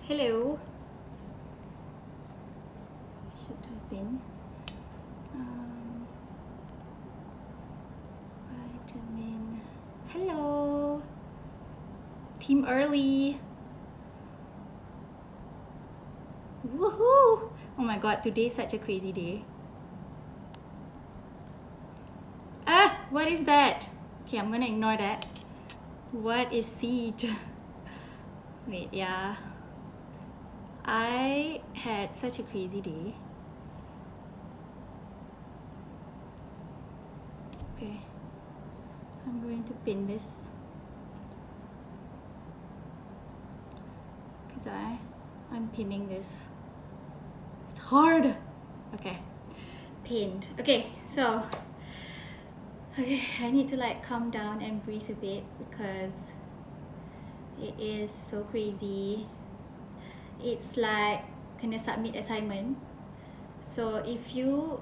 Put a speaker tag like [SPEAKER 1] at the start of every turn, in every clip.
[SPEAKER 1] Hello. Should type in vitamin. Hello. Team early. Woohoo! Oh my god, today is such a crazy day. Ah, what is that? Okay, I'm gonna ignore that. What is siege? Wait, yeah. I had such a crazy day. Okay. I'm going to pin this. Because I'm pinning this. It's hard. Okay. Pinned. Okay, so I need to like calm down and breathe a bit because it is so crazy. It's like kena submit assignment. So if you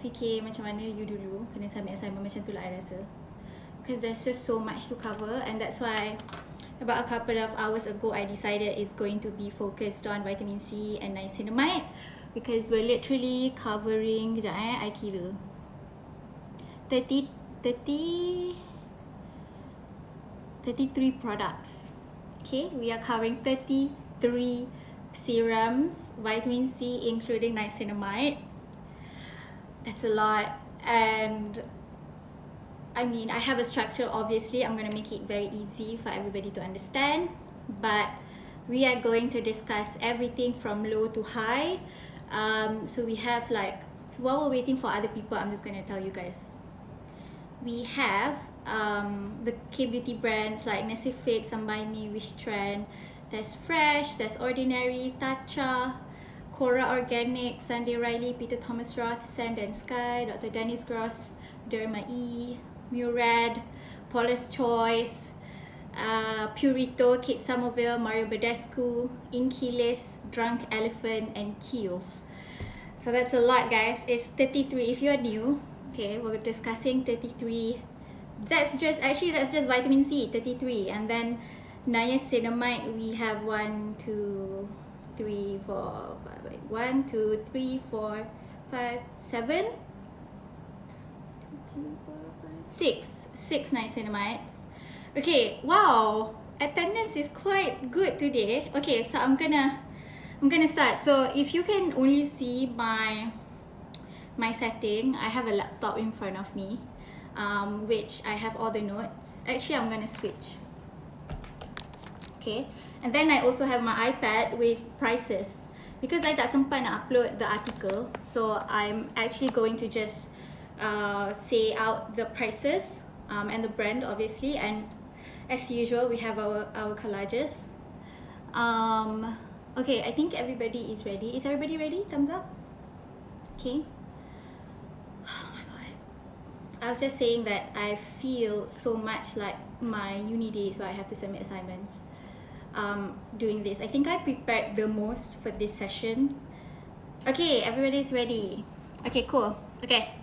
[SPEAKER 1] fikir macam mana you dulu kena submit assignment macam tu lah I rasa. Because there's just so much to cover, and that's why about a couple of hours ago I decided it's going to be focused on vitamin C and niacinamide, because we're literally covering, kejap I kira 33 products. Okay, we are covering 33 serums, vitamin C including niacinamide. That's a lot, and I mean, I have a structure, obviously. I'm going to make it very easy for everybody to understand, but we are going to discuss everything from low to high. So we have like, so while we're waiting for other people, I'm just going to tell you guys. We have the K-beauty brands like Nesifix, Sambaimi, Wish Trend. There's Fresh, there's Ordinary, Tatcha, Cora Organic, Sunday Riley, Peter Thomas Roth, Sand and Sky, Dr. Dennis Gross, Derma E, Murad, Paula's Choice, Purito, Kate Somerville, Mario Badescu, Inkilis, Drunk Elephant, and Kiehl's. So that's a lot, guys. It's 33. If you're new, okay, we're discussing 33. That's just vitamin C, 33. And then niacinamide, we have 1, 2, 3, 4, 5, 1, 2, 3, 4, 5, 7. 6 niacinamides. Okay, wow, attendance is quite good today. Okay, so I'm gonna start. So if you can only see my setting, I have a laptop in front of me, which I have all the notes. Actually, I'm gonna switch. Okay, and then I also have my iPad with prices, because I tak sempat nak upload the article, so I'm actually going to just say out the prices and the brand, obviously, and as usual we have our collages. Okay, I think everybody is ready. Is everybody ready? Thumbs up. Okay. Oh my god, I was just saying that I feel so much like my uni days where I have to submit assignments. Doing this, I think I prepared the most for this session. Okay, everybody's ready. Okay, cool. Okay,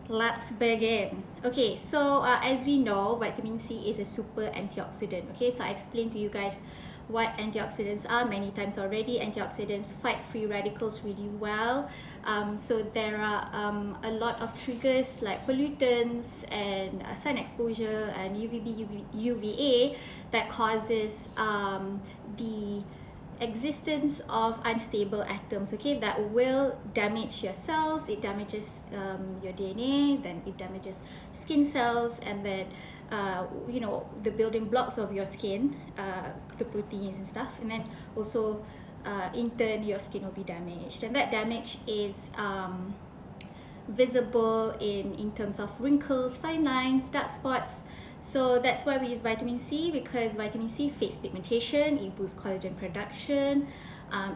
[SPEAKER 1] let's begin. Okay, so as we know, vitamin C is a super antioxidant. Okay, so I explained to you guys what antioxidants are many times already. Antioxidants fight free radicals really well. So there are a lot of triggers like pollutants and sun exposure and UVA that causes the existence of unstable atoms, okay, that will damage your cells. It damages your DNA, then it damages skin cells, and then you know, the building blocks of your skin, the proteins and stuff, and then also in turn your skin will be damaged, and that damage is visible in terms of wrinkles, fine lines, dark spots. So that's why we use vitamin C, because vitamin C fades pigmentation, it boosts collagen production,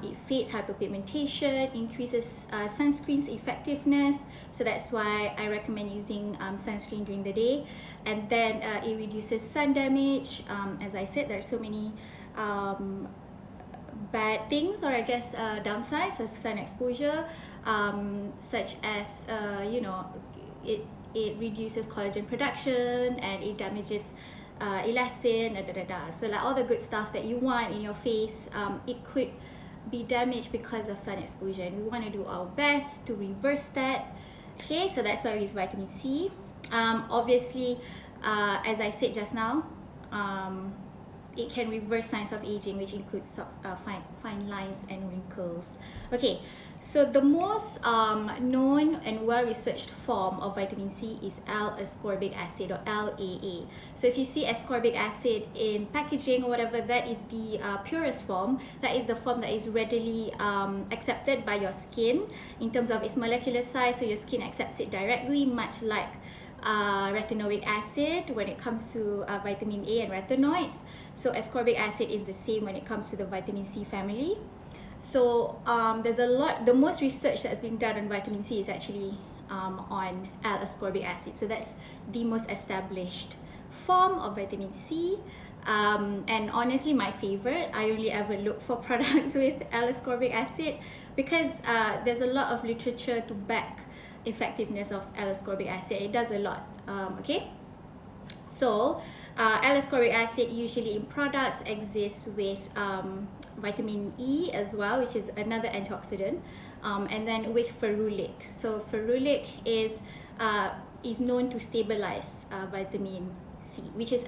[SPEAKER 1] it fades hyperpigmentation, increases sunscreen's effectiveness. So that's why I recommend using sunscreen during the day. And then it reduces sun damage. As I said, there are so many bad things, or I guess downsides of sun exposure, such as you know, it reduces collagen production, and it damages elastin, So like all the good stuff that you want in your face, it could be damaged because of sun exposure, and we want to do our best to reverse that. Okay, so that's why we use vitamin C. Obviously, as I said just now, it can reverse signs of aging, which includes fine lines and wrinkles. Okay, so the most known and well-researched form of vitamin C is L-ascorbic acid, or LAA. So if you see ascorbic acid in packaging or whatever, that is the purest form. That is the form that is readily accepted by your skin in terms of its molecular size, so your skin accepts it directly, much like retinoic acid when it comes to vitamin A and retinoids. So ascorbic acid is the same when it comes to the vitamin C family. So there's a lot, the most research that's been done on vitamin C is actually on L-ascorbic acid. So that's the most established form of vitamin C. And honestly, my favorite. I only ever look for products with L-ascorbic acid because there's a lot of literature to back effectiveness of L-ascorbic acid. It does a lot. Okay, so L-ascorbic acid usually in products exists with vitamin E as well, which is another antioxidant, and then with ferulic. So ferulic is known to stabilize vitamin C, which is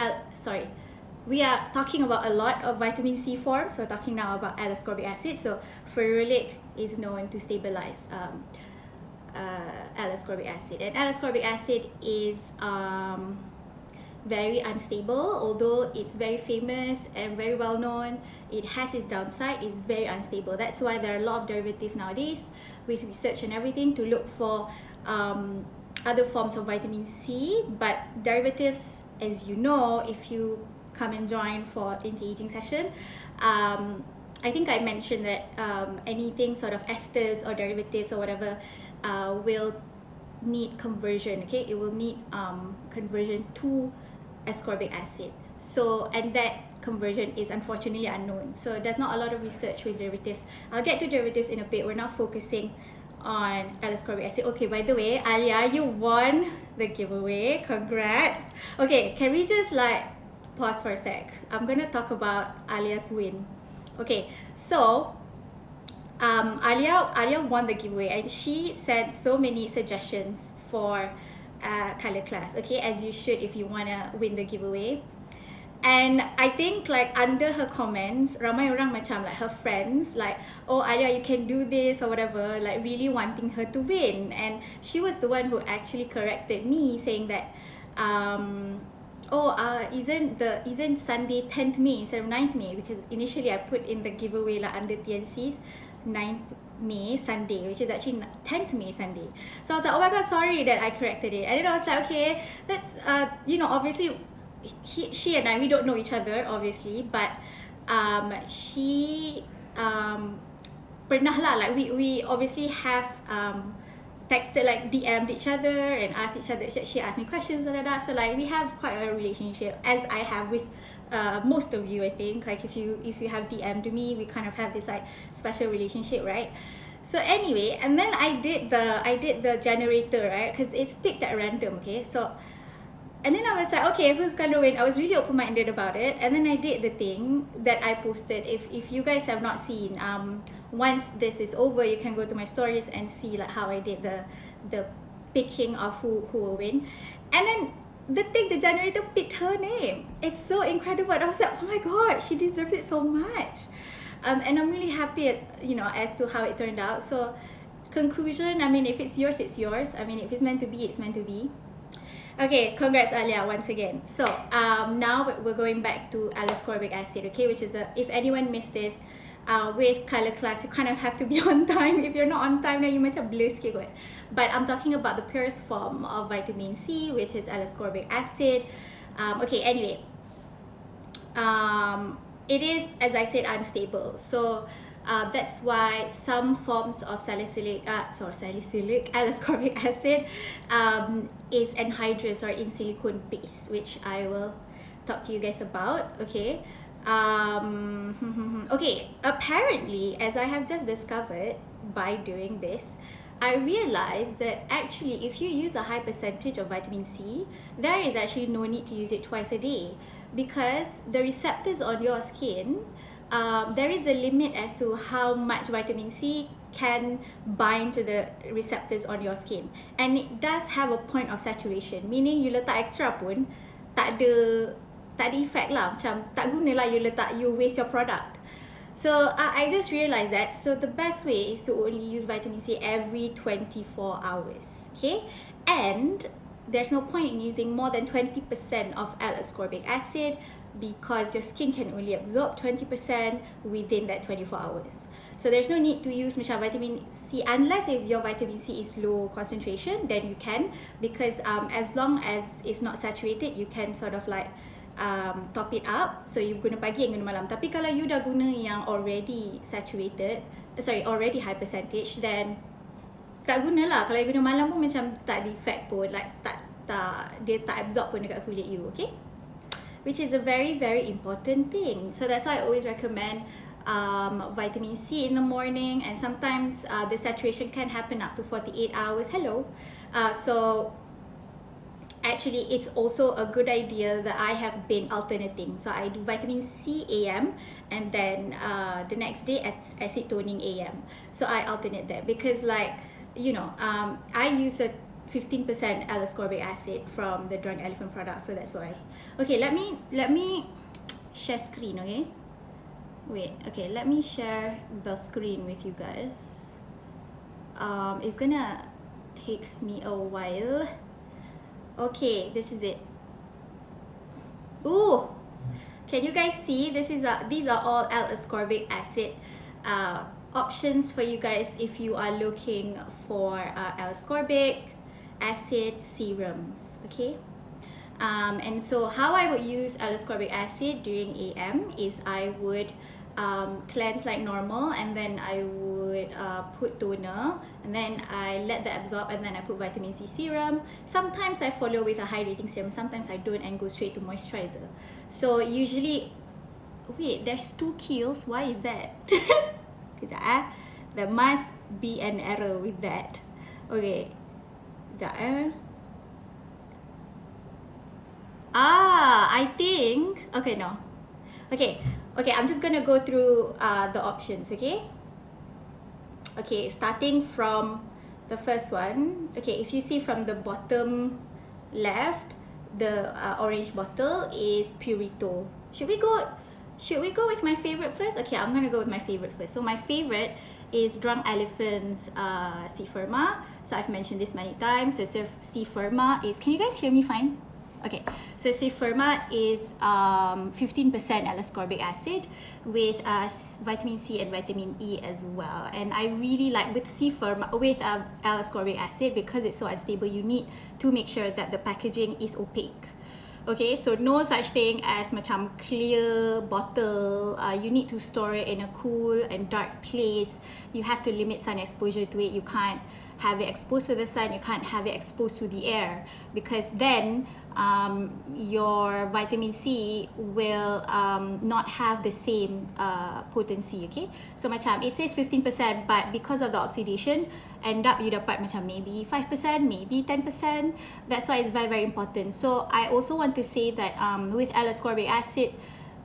[SPEAKER 1] we are talking about a lot of vitamin C forms. So we're talking now about L-ascorbic acid. So ferulic is known to stabilize L-ascorbic acid, and L-ascorbic acid is very unstable. Although it's very famous and very well known, it has its downside. It's very unstable. That's why there are a lot of derivatives nowadays with research and everything to look for other forms of vitamin C. But derivatives, as you know, if you come and join for anti-aging session, I think I mentioned that anything sort of esters or derivatives or whatever will need conversion. Okay, it will need conversion to ascorbic acid. So, and that conversion is unfortunately unknown. So there's not a lot of research with derivatives. I'll get to derivatives in a bit. We're now focusing on L-ascorbic acid. Okay, by the way, Alia, you won the giveaway. Congrats. Okay, can we just like pause for a sec? I'm gonna talk about Alia's win. Okay, so Alia won the giveaway, and she sent so many suggestions for Kaler class. Okay, as you should if you wanna win the giveaway. And I think like under her comments, ramai orang macam like her friends like, oh Alia, you can do this or whatever, like really wanting her to win. And she was the one who actually corrected me, saying that isn't Sunday 10th May instead of 9th May, because initially I put in the giveaway like under TNC's 9th May Sunday, which is actually 10th May Sunday. So I was like, oh my god, sorry that I corrected it. And then I was like, okay, that's obviously she and I, we don't know each other obviously, but she pernah lah, like we obviously have texted, like DM'd each other and asked each other, she asked me questions and that. So like we have quite a relationship, as I have with most of you, I think. Like if you have DM'd me, we kind of have this like special relationship, right? So anyway, and then I did the generator, right? Because it's picked at random, okay? So and then I was like, okay, who's gonna win? I was really open-minded about it, and then I did the thing that I posted. If you guys have not seen, once this is over, you can go to my stories and see like how I did the picking of who will win. And then the generator picked her name. It's so incredible. I was like, oh my god, she deserves it so much. And I'm really happy as to how it turned out. So conclusion, I mean, if it's yours, it's yours. I mean, if it's meant to be, it's meant to be. Okay, congrats Alia once again. So now we're going back to L-ascorbic acid, okay, which is if anyone missed this, with Kaler class, you kind of have to be on time. If you're not on time, then you macam blur sikit kot. But I'm talking about the purest form of vitamin C, which is L-ascorbic acid. Okay, anyway, it is, as I said, unstable. So that's why some forms of salicylic L-ascorbic acid is anhydrous or in silicone base, which I will talk to you guys about. Okay. Okay, apparently, as I have just discovered by doing this, I realized that actually if you use a high percentage of vitamin C, there is actually no need to use it twice a day. because the receptors on your skin, there is a limit as to how much vitamin C can bind to the receptors on your skin, and it does have a point of saturation, meaning you letak extra pun tak ada effect lah, macam tak guna lah you waste your product. So I just realised that, so the best way is to only use vitamin C every 24 hours, okay? And there's no point in using more than 20% of L-ascorbic acid, because your skin can only absorb 20% within that 24 hours. So there's no need to use macam vitamin C, unless if your vitamin C is low concentration, then you can, because as long as it's not saturated, you can sort of like top it up. So you guna pagi and guna malam. Tapi kalau you dah guna yang already saturated, already high percentage, then tak guna lah. Kalau you guna malam pun macam tak ada effect pun, like dia tak absorb pun dekat kulit you, okay? Which is a very, very important thing. So that's why I always recommend vitamin C in the morning, and sometimes the saturation can happen up to 48 hours. Hello. So actually, it's also a good idea that I have been alternating. So I do vitamin C AM, and then the next day acid toning AM. So I alternate that, because like, you know, I use a 15% L-ascorbic acid from the Drunk Elephant product, so that's why. Okay, let me share screen, okay? Wait, okay, let me share the screen with you guys. It's gonna take me a while. Okay, this is it. Ooh, can you guys see? These are all L-ascorbic acid options for you guys if you are looking for L-ascorbic acid serums, okay? And so how I would use L-ascorbic acid during AM is I would cleanse like normal, and then I would put toner, and then I let that absorb, and then I put vitamin C serum. Sometimes I follow with a hydrating serum, sometimes I don't and go straight to moisturizer. So usually, wait, there's 2 kills, why is that? Kejap eh, there must be an error with that. Okay, kejap eh. I think, okay, no. Okay, I'm just gonna go through the options, okay? Okay, starting from the first one. Okay, if you see from the bottom left, the orange bottle is Purito. Should we go with my favorite first? Okay, I'm gonna go with my favorite first. So my favorite is Drunk Elephant's C Firma. So I've mentioned this many times. So C Firma is, can you guys hear me fine? Okay, so C Firma is 15% L-ascorbic acid with vitamin C and vitamin E as well. And I really like with C Firma, with L-ascorbic acid, because it's so unstable, you need to make sure that the packaging is opaque. Okay, so no such thing as macam clear bottle. You need to store it in a cool and dark place. You have to limit sun exposure to it. You can't have it exposed to the sun. You can't have it exposed to the air, because then your vitamin C will not have the same potency, okay? So macam it says 15%, but because of the oxidation, end up you dapat macam maybe 5%, maybe 10%. That's why it's very, very important. So I also want to say that with L-ascorbic acid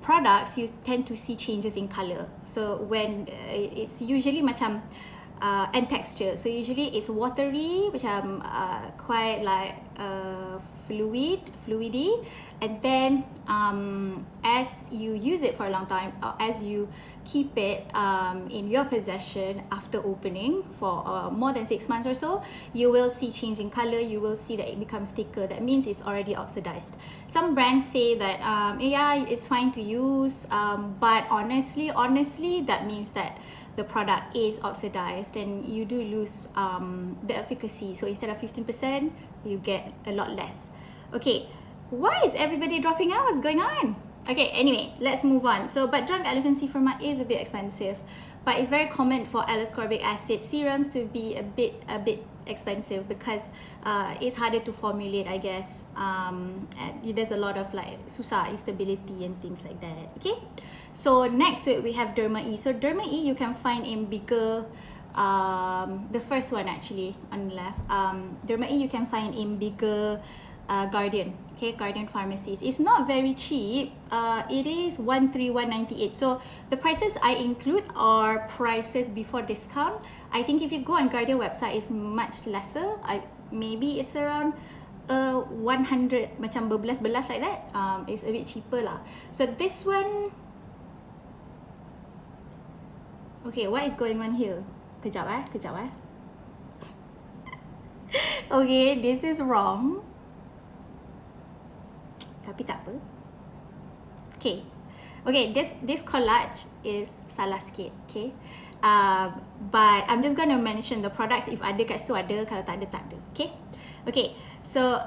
[SPEAKER 1] products, you tend to see changes in color. So when it's usually macam and texture. So usually it's watery, macam quite like fluidy, and then as you use it for a long time, or as you keep it in your possession after opening for more than 6 months or so, you will see change in color. You will see that it becomes thicker. That means it's already oxidized. Some brands say that yeah, it's fine to use, but honestly that means that the product is oxidized and you do lose the efficacy. So instead of 15%, you get a lot less. Okay, why is everybody dropping out? What's going on? Okay, anyway, let's move on. So, but Drunk Elephant C Firma is a bit expensive, but it's very common for L-ascorbic acid serums to be a bit expensive because it's harder to formulate, I guess. And there's a lot of like susah, instability and things like that. Okay, so next to it we have Derma E. So Derma E you can find in bigger, the first one actually on the left. Derma E you can find in bigger Guardian. Okay, Guardian Pharmacies. It's not very cheap. It is 131.98. So the prices I include are prices before discount. I think if you go on Guardian website, it's much lesser. Maybe it's around 100 macam berbelas-belas like that. It's a bit cheaper lah. So this one. Okay, what is going on here? Kejap eh. Okay, this is wrong. Tapi tak apa. Okay, this collage is salah sikit. Okay, but I'm just gonna mention the products. If ada kat situ ada, kalau tak ada tak ada. Okay. So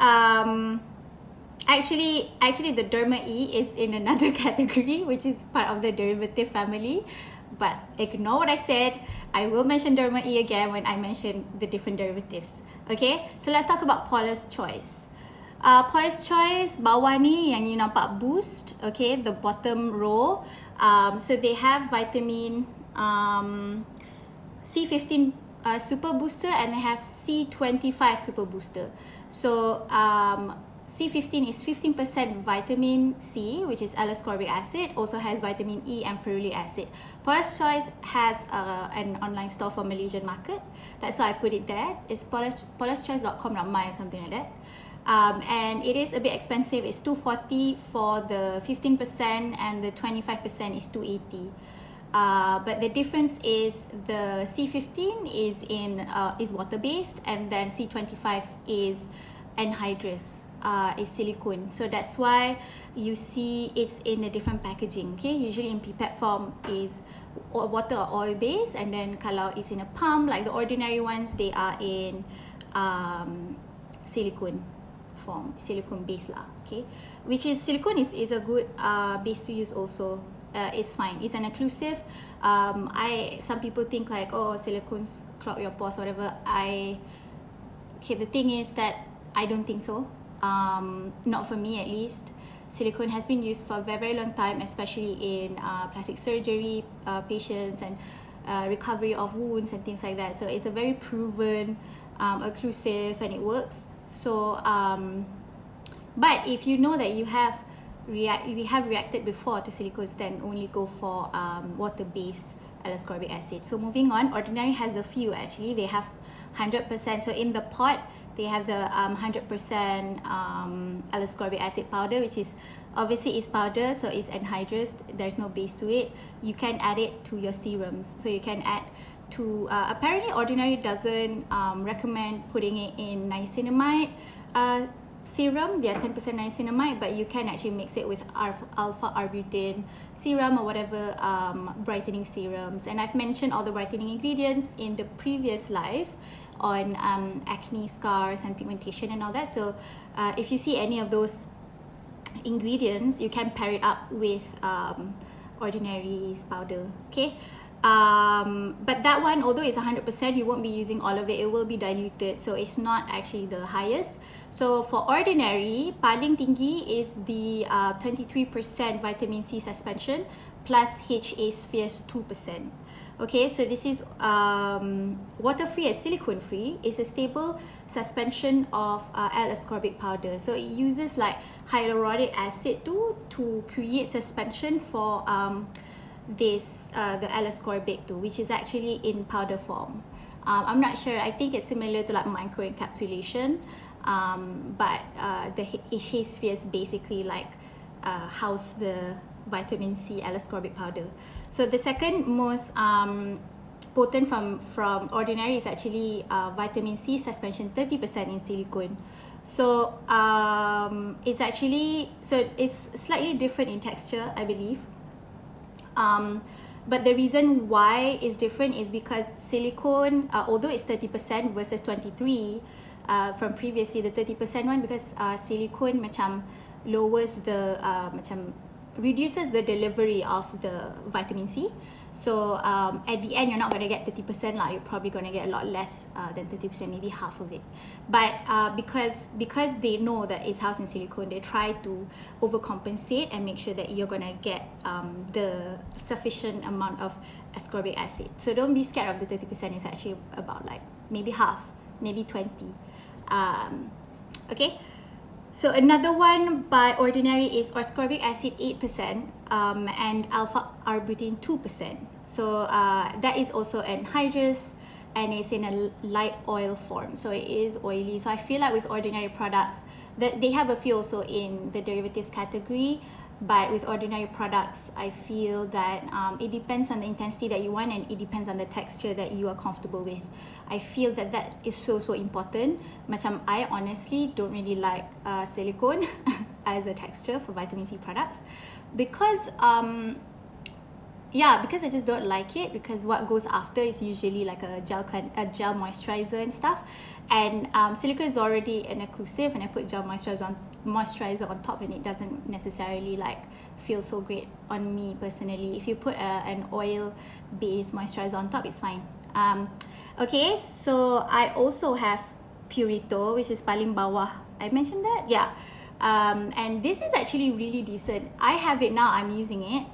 [SPEAKER 1] actually the Derma E is in another category, which is part of the derivative family. But ignore what I said. I will mention Derma E again when I mention the different derivatives. Okay, so let's talk about Paula's Choice. Paula's Choice, bawah ni yang you nampak boost. Okay, the bottom row. So they have vitamin C15 super booster, and they have C25 super booster. So C15 is 15% vitamin C, which is L-ascorbic acid, also has vitamin E and ferulic acid. Paula's Choice has an online store for Malaysian market. That's why I put it there. It's paulaschoice.com.my or something like that. And it is a bit expensive. It's 240 for the 15% and the 25% is 280. But the difference is the C15 is water based, and then C25 is anhydrous, is silicone. So that's why you see it's in a different packaging. Okay, usually in pipette form is water or oil based, and then kalau it's in a pump like the ordinary ones, they are in silicone form, silicone base lah. Okay, which is silicone is a good base to use also. It's fine. It's an occlusive. Some people think like, oh, silicones clog your pores, whatever. The thing is that I don't think so. Not for me at least. Silicone has been used for a very, very long time, especially in plastic surgery patients and recovery of wounds and things like that. So it's a very proven occlusive, and it works. So, but if you know that you have reacted before to silicones, then only go for water-based L-ascorbic acid. So moving on, Ordinary has a few actually. They have 100%. So in the pot, they have the 100% L-ascorbic acid powder, which is obviously is powder, so it's anhydrous. There's no base to it. You can add it to your serums. So you can add to apparently Ordinary doesn't recommend putting it in niacinamide serum. They are 10% niacinamide, but you can actually mix it with alpha arbutin serum or whatever brightening serums. And I've mentioned all the brightening ingredients in the previous live on acne, scars and pigmentation and all that. So if you see any of those ingredients, you can pair it up with Ordinary's powder. Okay. But that one, although it's 100%, you won't be using all of it. It will be diluted, so it's not actually the highest. So for Ordinary, paling tinggi is the 23% vitamin C suspension plus HA Spheres 2%. Okay, so this is water-free and silicone-free. It's a stable suspension of L-ascorbic powder. So it uses like hyaluronic acid to create suspension for the L-ascorbic too, which is actually in powder form. I'm not sure. I think it's similar to like microencapsulation, but the HA spheres basically like house the vitamin C L-ascorbic powder. So the second most potent from Ordinary is actually vitamin C suspension, 30% in silicone. So it's slightly different in texture, I believe. But the reason why it's different is because silicone, although it's 30% versus 23 from previously the 30% one, because silicone macam lowers the reduces the delivery of the vitamin C. So at the end, you're not going to get 30% lah. You're probably going to get a lot less than 30%, maybe half of it. But because they know that it's housed in silicone, they try to overcompensate and make sure that you're going to get the sufficient amount of ascorbic acid. So don't be scared of the 30%. It's actually about like maybe half, maybe 20. Okay. So another one by Ordinary is ascorbic acid 8% and alpha arbutin 2%. So that is also anhydrous and it's in a light oil form. So it is oily. So I feel like with Ordinary products, that they have a few also in the derivatives category. But with Ordinary products, I feel that it depends on the intensity that you want and it depends on the texture that you are comfortable with. I feel that that is so important. Macam I honestly don't really like silicone as a texture for vitamin C products because because I just don't like it, because what goes after is usually like a gel moisturizer and stuff, and silicone is already an occlusive, and I put gel moisturizer on top and it doesn't necessarily like feel so great on me personally. If you put an oil based moisturizer on top, it's fine. Okay, so I also have Purito, which is paling bawah. I mentioned that, yeah. And this is actually really decent. I have it now, I'm using it.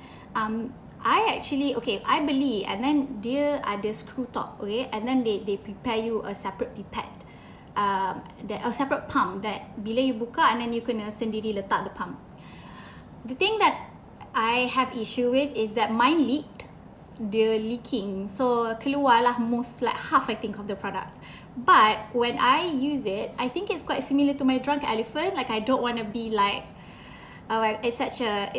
[SPEAKER 1] I beli, and then dia ada screw top, okay, and then they prepare you a separate pipette, a separate pump that bila you buka and then you kena sendiri letak the pump. The thing that I have issue with is that mine leaked, dia leaking, so keluarlah most like half I think of the product. But when I use it, I think it's quite similar to my drunk elephant. Like I don't want to be like, it's such a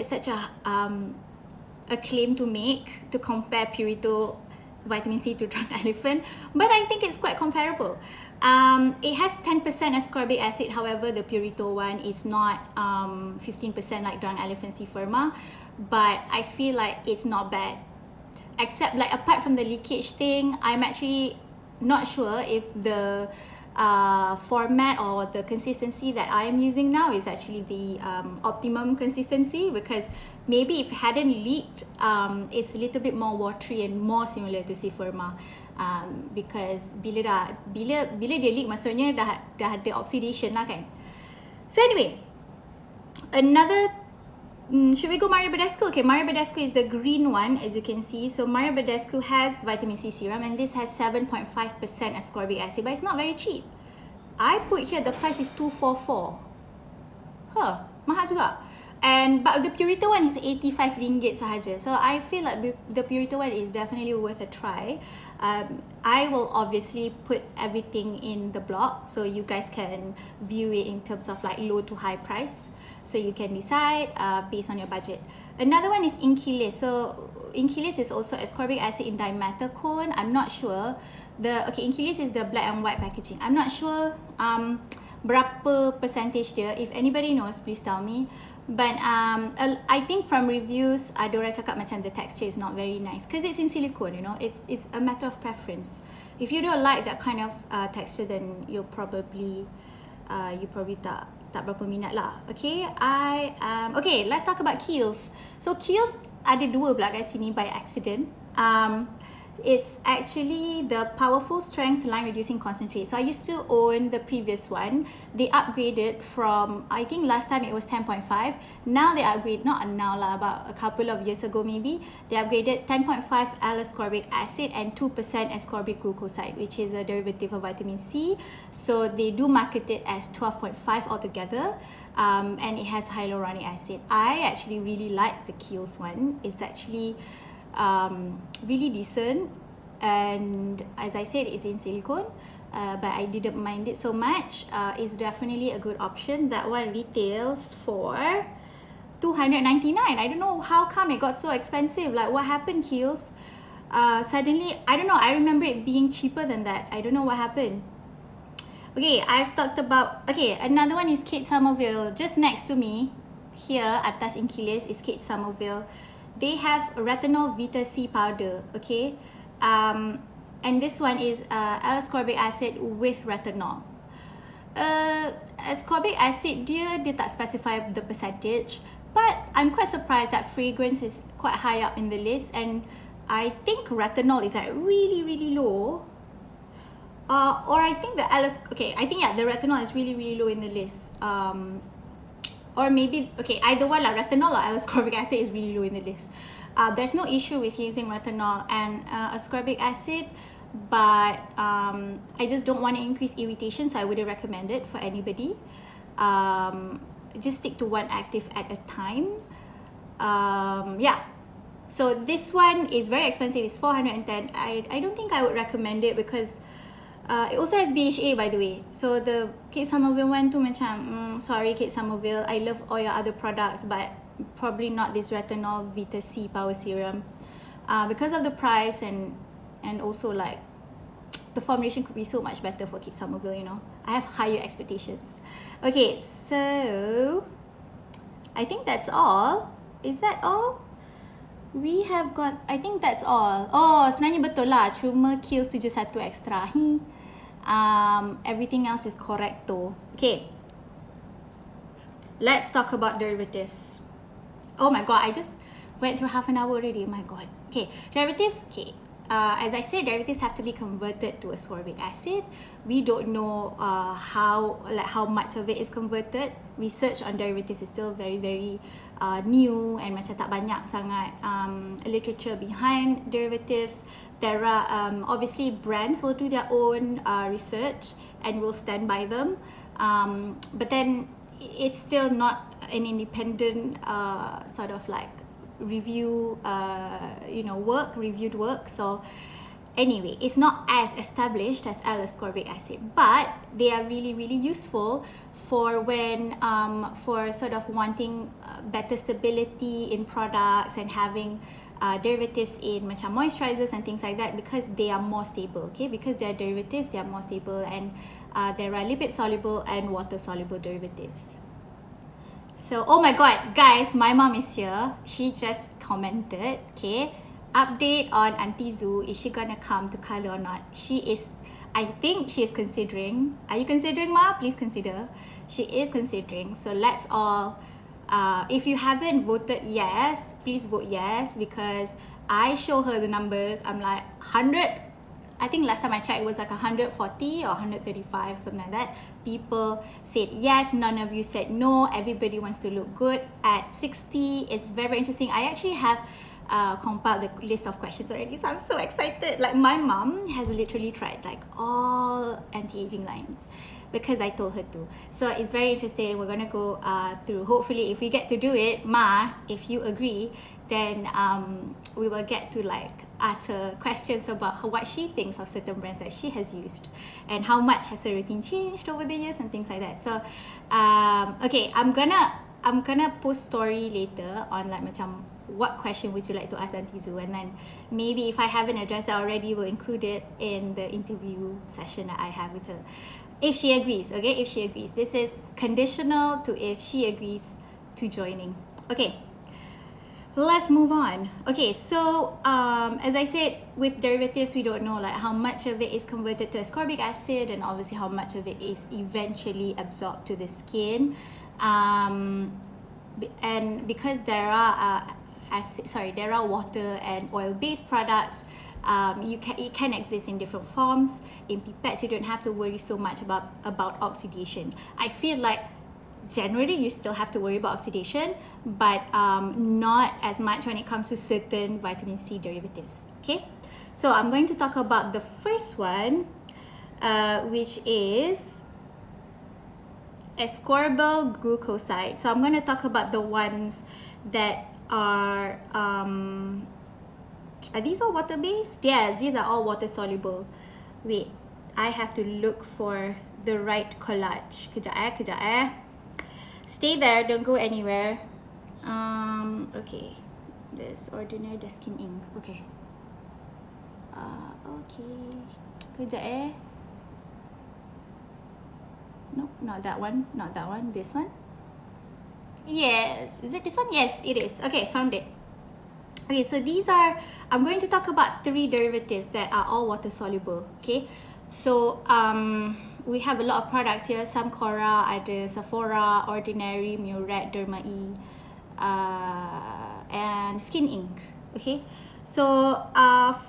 [SPEAKER 1] claim to make to compare Purito vitamin C to drunk elephant, but I think it's quite comparable. It has 10% ascorbic acid, however the Purito one is not 15% like drunk elephant C Firma, but I feel like it's not bad. Except like apart from the leakage thing, I'm actually not sure if the format or the consistency that I am using now is actually the optimum consistency, because maybe if it hadn't leaked, it's a little bit more watery and more similar to C Firma, because bila dia leak maksudnya dah ada oxidation lah kan. So anyway, another should we go Mario Badescu? Okay, Mario Badescu is the green one, as you can see. So Mario Badescu has vitamin C serum, and this has 7.5% ascorbic acid, but it's not very cheap. I put here the price is 244. Mahal juga. But the Purito one is 85 ringgit sahaja. So I feel like the Purito one is definitely worth a try. I will obviously put everything in the blog so you guys can view it in terms of like low to high price, so you can decide based on your budget. Another one is Inkilis. So Inkilis is also ascorbic acid in dimethicone. I'm not sure. Inkilis is the black and white packaging. I'm not sure berapa percentage dia. If anybody knows, please tell me. But I think from reviews, ada orang cakap macam the texture is not very nice because it's in silicone, you know. It's a matter of preference. If you don't like that kind of texture, then you probably tak berapa minat lah. Okay, let's talk about Kiehl's. So Kiehl's ada dua pula kat sini by accident. It's actually the powerful strength line reducing concentrate. So I used to own the previous one. They upgraded from, I think last time it was 10.5. Now they upgrade, not now lah, about a couple of years ago maybe, they upgraded 10.5 L-ascorbic acid and 2% ascorbic glucoside, which is a derivative of vitamin C. So they do market it as 12.5 altogether, and it has hyaluronic acid. I actually really like the Kiehl's one. It's actually really decent, and as I said, it's in silicone, but I didn't mind it so much. It's definitely a good option. That one retails for $299. I don't know how come it got so expensive. Like, what happened, Kiehl's? Suddenly, I don't know, I remember it being cheaper than that. I don't know what happened. Okay, I've talked about, another one is Kate Somerville. Just next to me here atas Inkilis is Kate Somerville. They have retinol Vita C powder, okay? And this one is L-ascorbic acid with retinol. Ascorbic acid, dia tak specify the percentage, but I'm quite surprised that fragrance is quite high up in the list, and I think retinol is like really, really low. Or I think the the retinol is really, really low in the list. Or maybe, either one lah, retinol or L-ascorbic acid is really low in the list. There's no issue with using retinol and ascorbic acid, but I just don't want to increase irritation, so I wouldn't recommend it for anybody. just stick to one active at a time. Yeah. So this one is very expensive. It's 410. I don't think I would recommend it because it also has BHA, by the way. So the Kate Somerville one tu macam sorry Kate Somerville, I love all your other products, but probably not this retinol Vita C power serum, because of the price and also like the formulation could be so much better for Kate Somerville, you know. I have higher expectations. Okay, so I think that's all. Is that all? We have got, I think that's all. Oh, sebenarnya betul lah, cuma kills 71 extra. Everything else is correct though. Okay, let's talk about derivatives. Oh my god, I just went through half an hour already. Oh my god. Okay, derivatives. Okay, as I said, derivatives have to be converted to ascorbic acid. We don't know how much of it is converted. Research on derivatives is still very new, and macam tak banyak sangat literature behind derivatives. There are obviously brands will do their own research and will stand by them, but then it's still not an independent sort of like reviewed work. So anyway, it's not as established as L-ascorbic acid, but they are really useful for when for sort of wanting better stability in products and having derivatives in macam moisturizers and things like that, because they are more stable. Okay, because they are derivatives, they are more stable, and there are lipid soluble and water soluble derivatives. So, oh my god, guys, my mom is here. She just commented, okay, update on Auntie Zoo. Is she gonna come to Kaler or not? She is, I think she is considering. Are you considering, Ma? Please consider. She is considering. So let's all, if you haven't voted yes, please vote yes, because I show her the numbers. I'm like 100. I think last time I checked it was like 140 or 135, something like that. People said yes, none of you said no. Everybody wants to look good at 60. It's very interesting. I actually have compiled the list of questions already, so I'm so excited. Like my mom has literally tried like all anti-aging lines because I told her to. So it's very interesting. We're gonna go through. Hopefully, if we get to do it, Ma, if you agree, then we will get to like ask her questions about what she thinks of certain brands that she has used and how much has her routine changed over the years and things like that. So okay, I'm gonna post story later on like macam what question would you like to ask Auntie Zoo, and then maybe if I haven't addressed that already, we'll include it in the interview session that I have with her, if she agrees. Okay, if she agrees. This is conditional to if she agrees to joining. Okay, let's move on. Okay, so as I said, with derivatives, we don't know like how much of it is converted to ascorbic acid, and obviously how much of it is eventually absorbed to the skin. And because there are there are water and oil-based products, it can exist in different forms. In pipettes, you don't have to worry so much about oxidation. I feel like generally you still have to worry about oxidation, but not as much when it comes to certain vitamin C derivatives. Okay, so I'm going to talk about the first one, which is ascorbyl glucoside. So I'm going to talk about the ones that are these all water based? Yes, these are all water soluble. Wait, I have to look for the right collage. Kejap eh. Stay there, don't go anywhere. Okay, there's ordinary, the skin ink. Okay. Okay. Kejap eh. No, not that one. Not that one. This one. Yes. Is it this one? Yes, it is. Okay, found it. Okay, so these are, I'm going to talk about 3 derivatives that are all water soluble. Okay, so we have a lot of products here. Some Cora, ada Sephora, Ordinary, Murad, Derma E, and Skin Ink. Okay, so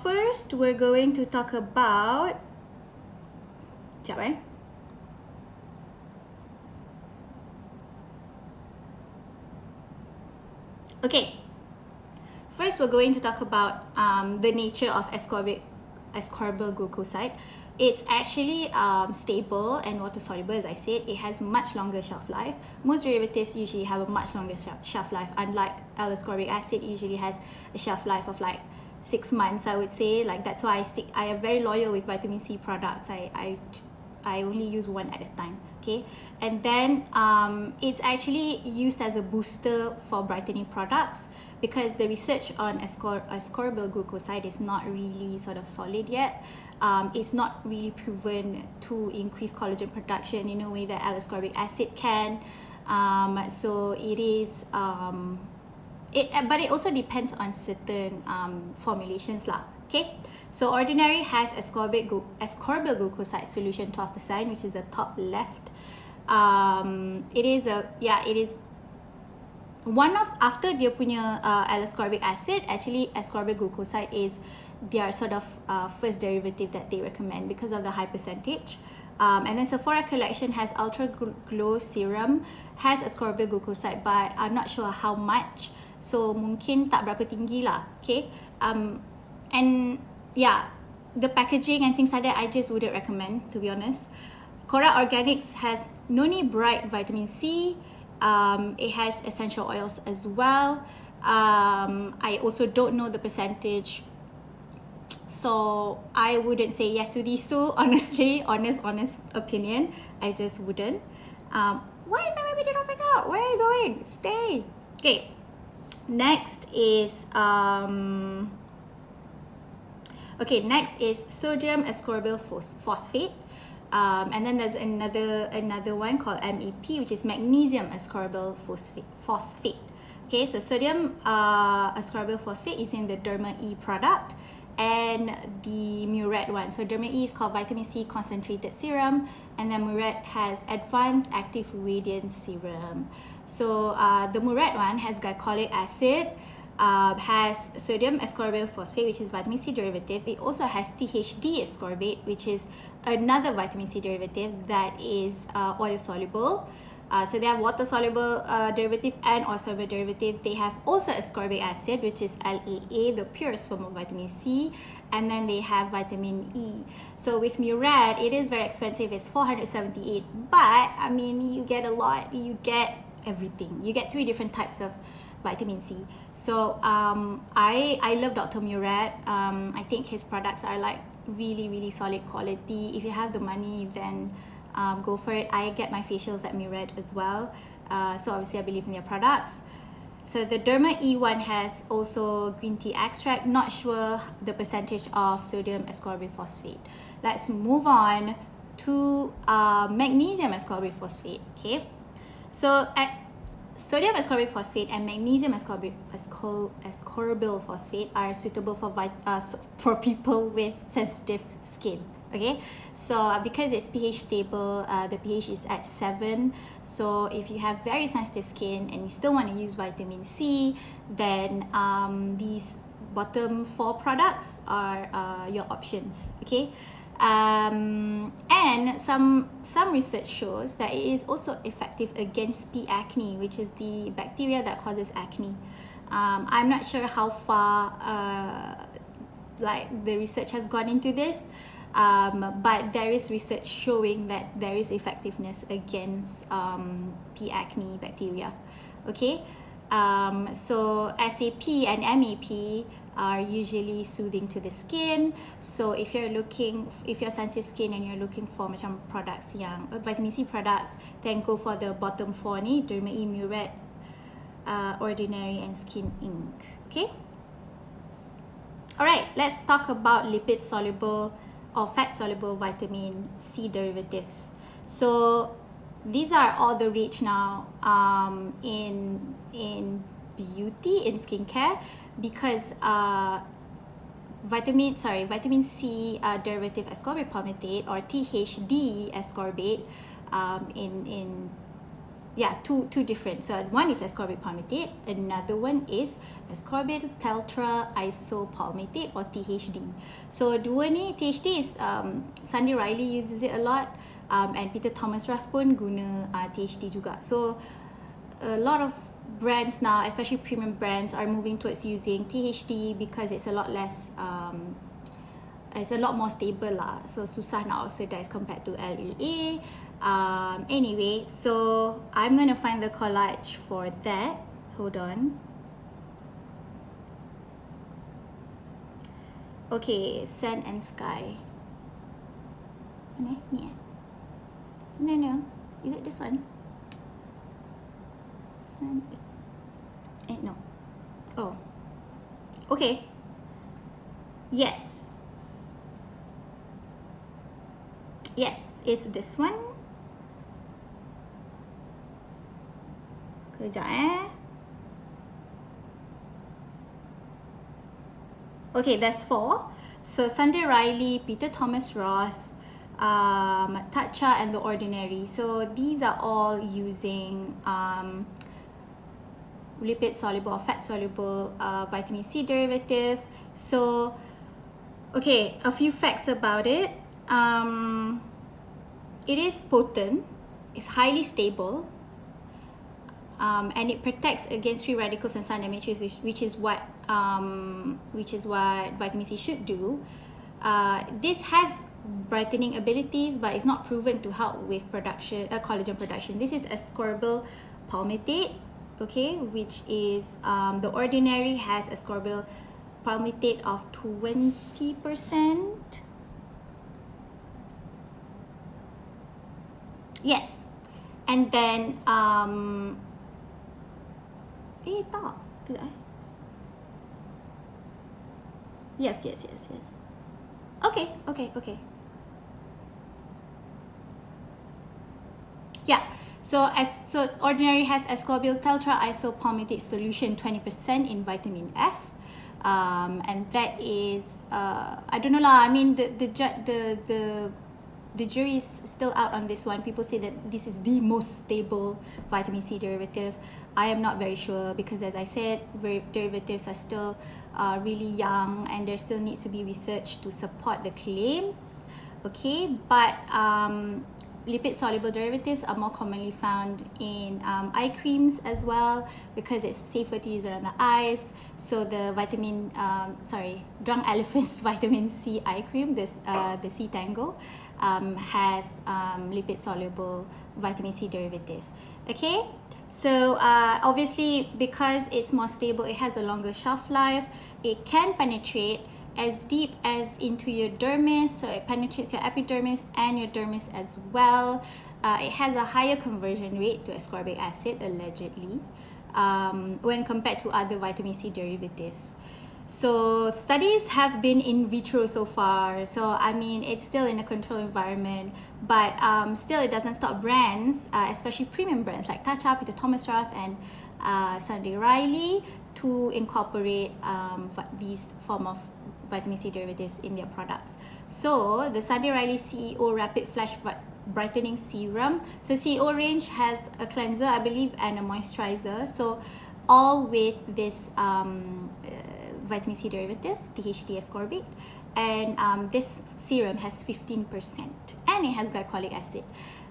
[SPEAKER 1] first we're going to talk about, sekejap eh. Okay, first we're going to talk about the nature of ascorbic ascorbyl glucoside. It's actually stable and water soluble, as I said. It has much longer shelf life. Most derivatives usually have a much longer shelf life, unlike L-ascorbic acid usually has a shelf life of like 6 months, I would say. Like, that's why I am very loyal with vitamin C products. I only use one at a time, okay? And then it's actually used as a booster for brightening products, because the research on ascorbyl glucoside is not really sort of solid yet. It's not really proven to increase collagen production in a way that L-ascorbic acid can. So it is but it also depends on certain formulations lah. Okay, so ordinary has ascorbyl glucoside solution 12%, which is the top left. It is one of, after dia punya L-ascorbic acid, actually ascorbyl glucoside is their sort of first derivative that they recommend because of the high percentage. And then Sephora collection has Ultra Glow Serum, has ascorbyl glucoside, but I'm not sure how much. So mungkin tak berapa tinggi lah. Okay. And yeah, the packaging and things like that, I just wouldn't recommend, to be honest. Cora Organics has Noni Bright Vitamin C. It has essential oils as well. I also don't know the percentage, so I wouldn't say yes to these two. Honestly, honest opinion, I just wouldn't. Why is that baby dropping out? Where are you going? Stay. Okay. Next is next is sodium ascorbyl phosphate. And then there's another one called MEP, which is magnesium ascorbyl phosphate. Okay, so sodium ascorbyl phosphate is in the Derma E product, and the Muret one. So Derma E is called Vitamin C Concentrated Serum, and then Muret has Advanced Active Radiance Serum. So the Muret one has glycolic acid, has sodium ascorbyl phosphate, which is vitamin C derivative. It also has THD ascorbate, which is another vitamin C derivative that is oil soluble. So they have water soluble derivative and oil soluble derivative. They have also ascorbic acid, which is LAA, the purest form of vitamin C, and then they have vitamin E. So with Muret, it is very expensive. It's $478, but I mean, you get a lot. You get everything. You get 3 different types of vitamin C. So I love Dr. Muret. I think his products are like really solid quality. If you have the money, then go for it. I get my facials at Muret as well. So obviously I believe in their products. So the Derma E one has also green tea extract. Not sure the percentage of sodium ascorbyl phosphate. Let's move on to magnesium ascorbyl phosphate. Okay, so at sodium ascorbic phosphate and magnesium ascorbyl phosphate are suitable for people with sensitive skin. Okay, so because it's pH stable, the pH is at 7. So if you have very sensitive skin and you still want to use vitamin C, then these bottom 4 products are your options. Okay. And some research shows that it is also effective against P. acne, which is the bacteria that causes acne. I'm not sure how far like the research has gone into this, but there is research showing that there is effectiveness against P. acne bacteria. Okay. So SAP and MAP are usually soothing to the skin. So if you're sensitive skin and you're looking for macam products yang vitamin C products, then go for the bottom 4 ni, Derma E, Muret, Ordinary, and Skin Inc. Okay. Alright, let's talk about lipid soluble or fat soluble vitamin C derivatives. So these are all the rage now in beauty, in skincare, because vitamin C derivative ascorbate palmitate, or THD ascorbate, two different. So one is ascorbate palmitate, another one is ascorbate tetra isopalmitate, or THD. So dua ni, THD is Sandy Riley uses it a lot, and Peter Thomas Roth pun guna THD juga. So a lot of brands now, especially premium brands, are moving towards using THD because it's a lot less it's a lot more stable lah. So susah nak oxidize compared to LEA. Anyway, so I'm gonna find the collage for that. Hold on. Okay, Sun and Sky. Mana ni No. Is it this one? Sun. No. Oh. Okay. Yes. Yes, it's this one. Kejap Okay, that's 4. So Sunday Riley, Peter Thomas Roth, Tatcha, and The Ordinary. So these are all using lipid soluble or fat soluble vitamin C derivative. So, okay, a few facts about it. It is potent, it's highly stable, and it protects against free radicals and sun damage, which is what vitamin C should do. This has brightening abilities, but it's not proven to help with collagen production. This is ascorbyl palmitate, okay, which is The Ordinary has ascorbyl palmitate of 20%. Yes, and then tak, kejap Yes. Okay. Yeah. So Ordinary has ascorbyl tetraisobpalmitate solution 20% in vitamin F, and that is I don't know lah. I mean the jury is still out on this one. People say that this is the most stable vitamin C derivative. I am not very sure because, as I said, derivatives are still really young and there still needs to be research to support the claims. Okay, but lipid soluble derivatives are more commonly found in eye creams as well because it's safer to use around the eyes. So the Drunk Elephant's vitamin C eye cream, the C Tango, has lipid soluble vitamin C derivative. Okay, so obviously because it's more stable, it has a longer shelf life, it can penetrate as deep as into your dermis, so it penetrates your epidermis and your dermis as well. It has a higher conversion rate to ascorbic acid, allegedly, when compared to other vitamin C derivatives. So studies have been in vitro so far, so I mean it's still in a controlled environment, but still it doesn't stop brands, especially premium brands like Tatcha, Peter Thomas Roth, and Sunday Riley, to incorporate these form of vitamin C derivatives in their products. So the Sunday Riley CEO Rapid Flash Brightening Serum. So CEO range has a cleanser, I believe, and a moisturizer. So all with this vitamin C derivative, THD ascorbate, and this serum has 15% and it has glycolic acid.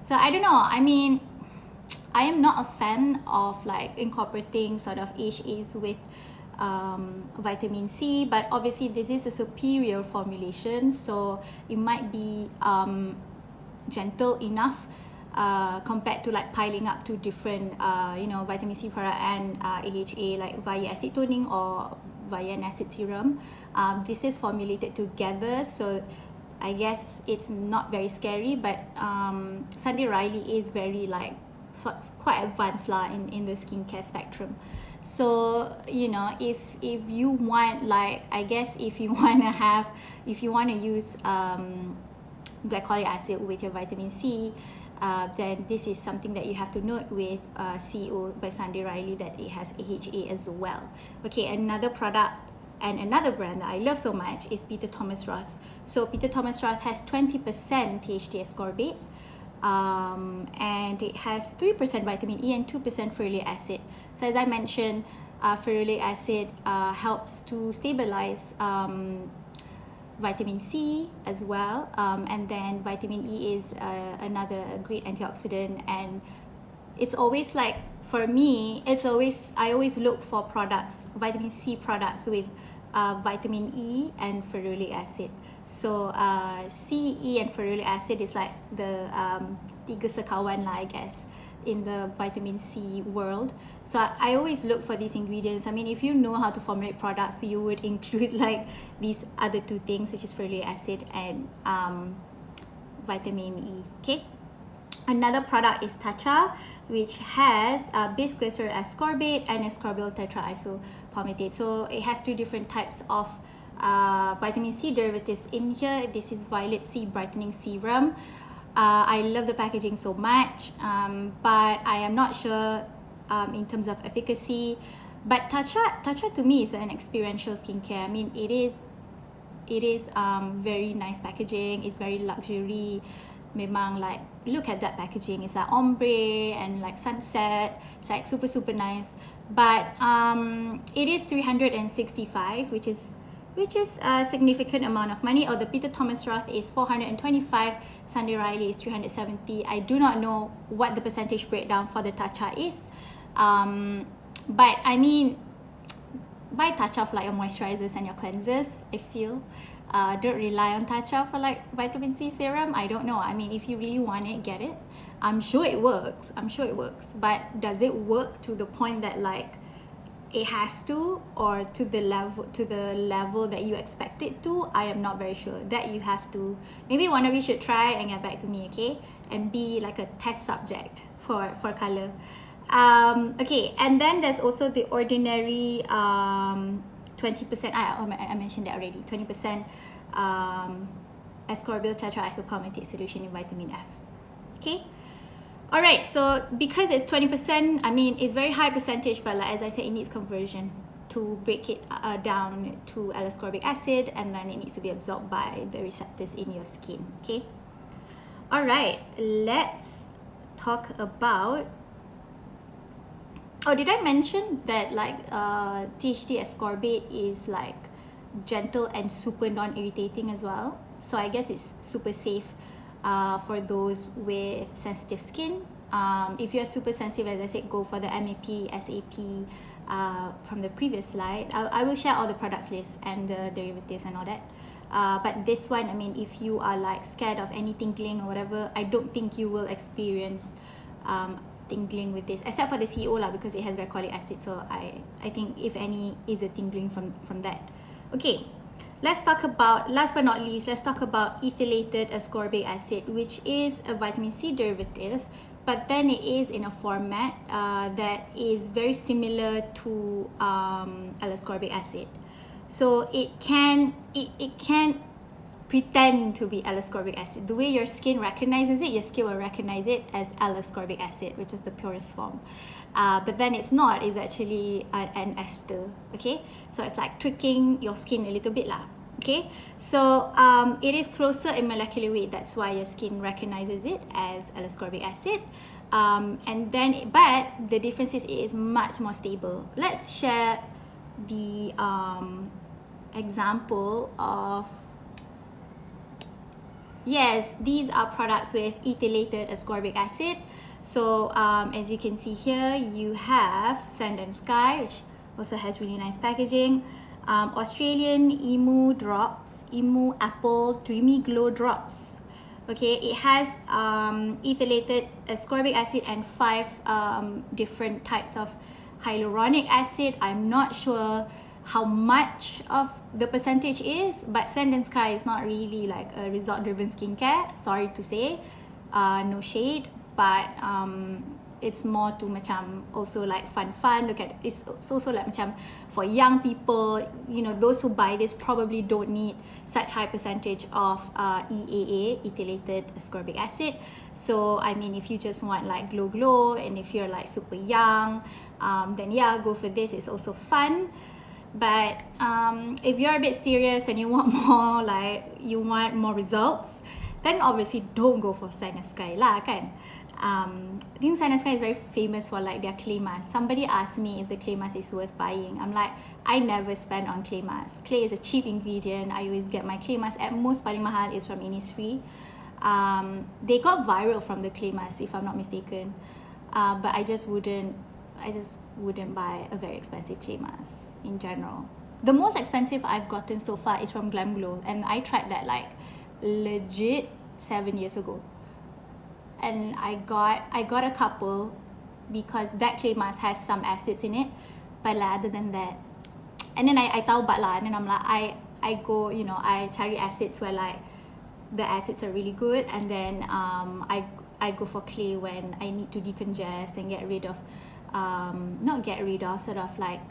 [SPEAKER 1] So I don't know, I mean, I am not a fan of like incorporating sort of AHAs with vitamin C, but obviously this is a superior formulation, so it might be gentle enough compared to like piling up two different vitamin C product and AHA like via acid toning or via an acid serum. This is formulated together, so I guess it's not very scary, but Sunday Riley is very like quite advanced lah in the skincare spectrum. So if you want, like, I guess if you want to use glycolic acid with your vitamin C, then this is something that you have to note with CEO by Sunday Riley, that it has AHA as well. Okay, another product and another brand that I love so much is Peter Thomas Roth. So Peter Thomas Roth has 20% THD ascorbate, and it has 3% vitamin E and 2% ferulic acid. So as I mentioned, ferulic acid helps to stabilize vitamin C as well, and then vitamin E is another great antioxidant, and it's always like, for me, I always look for products, vitamin C products with vitamin E and ferulic acid. So C, E and ferulic acid is like the tiga sekawan lah, I guess, in the vitamin C world. So I always look for these ingredients. I mean, if you know how to formulate products, you would include like these other two things, which is ferulic acid and vitamin E. Okay. Another product is Tatcha, which has bis-glycerol ascorbate and ascorbyl tetraisopalmitate. So it has two different types of vitamin C derivatives in here. This is Violet C Brightening Serum. I love the packaging so much, but I am not sure in terms of efficacy. But Tatcha to me is an experiential skincare. I mean, it is very nice packaging. It's very luxury. Memang like, look at that packaging. It's like ombre and like sunset. It's like super nice. But it is 365, which is a significant amount of money. Or the Peter Thomas Roth is 425. Sunday Riley is 370. I do not know what the percentage breakdown for the Tatcha is. But I mean, buy Tatcha for like your moisturizers and your cleansers, I feel. Don't rely on Tatcha for like vitamin C serum. I don't know. I mean, if you really want it, get it. I'm sure it works. But does it work to the point that like it has to, or to the level that you expect it to? I am not very sure. That you have to, maybe one of you should try and get back to me, okay? And be like a test subject for Kaler. Okay, and then there's also the ordinary 20%, I mentioned that already, 20% ascorbyl tetraisopalmitate solution in vitamin F. Okay. Alright, so because it's 20%, I mean, it's very high percentage, but like, as I said, it needs conversion to break it down to L-ascorbic acid, and then it needs to be absorbed by the receptors in your skin. Okay. Alright, let's talk about, oh, did I mention that like THD ascorbate is like gentle and super non-irritating as well? So I guess it's super safe for those with sensitive skin. If you're super sensitive, as I said, go for the MAP, SAP from the previous slide. I will share all the products list and the derivatives and all that. But this one, I mean, if you are like scared of any tingling or whatever, I don't think you will experience tingling with this, except for the CEO lah, because it has glycolic acid. So I think if any is a tingling from that. Okay, let's talk about, last but not least, let's talk about ethylated ascorbic acid, which is a vitamin C derivative, but then it is in a format that is very similar to L-ascorbic acid. So it can pretend to be L-ascorbic acid. The way your skin recognizes it, your skin will recognize it as L-ascorbic acid, which is the purest form. But then it's not, it's actually an ester, okay? So it's like tricking your skin a little bit lah, okay? So it is closer in molecular weight, that's why your skin recognizes it as L-ascorbic acid. And then, but the difference is it is much more stable. Let's share the example of, yes, these are products with ethylated ascorbic acid. So as you can see here, you have Sand and Sky, which also has really nice packaging. Australian Emu Drops, Emu Apple Dreamy Glow Drops. Okay, it has ethylated ascorbic acid and 5 different types of hyaluronic acid. I'm not sure how much of the percentage is, but Sand and Sky is not really like a result-driven skincare, sorry to say, no shade, but it's more to macam also like fun. Look at, it's also like macam for young people, you know, those who buy this probably don't need such high percentage of EAA, ethylated ascorbic acid. So I mean, if you just want like glow, and if you're like super young, then yeah, go for this. It's also fun. But if you're a bit serious and you want more, like you want more results, then obviously don't go for Sand and Sky lah kan. I think Sand and Sky is very famous for like their clay mask. Somebody asked me if the clay mask is worth buying. I'm like, I never spend on clay mask. Clay is a cheap ingredient. I always get my clay mask. At most, paling mahal is from Innisfree. They got viral from the clay mask, if I'm not mistaken. But I just wouldn't buy a very expensive clay mask in general. The most expensive I've gotten so far is from Glam Glow, and I tried that like legit 7 years ago. And I got a couple because that clay mask has some acids in it, but like, other than that, and then I taubat lah, and then I'm like I go, you know, I cari acids where like the acids are really good, and then I go for clay when I need to decongest and get rid of not get rid of, sort of like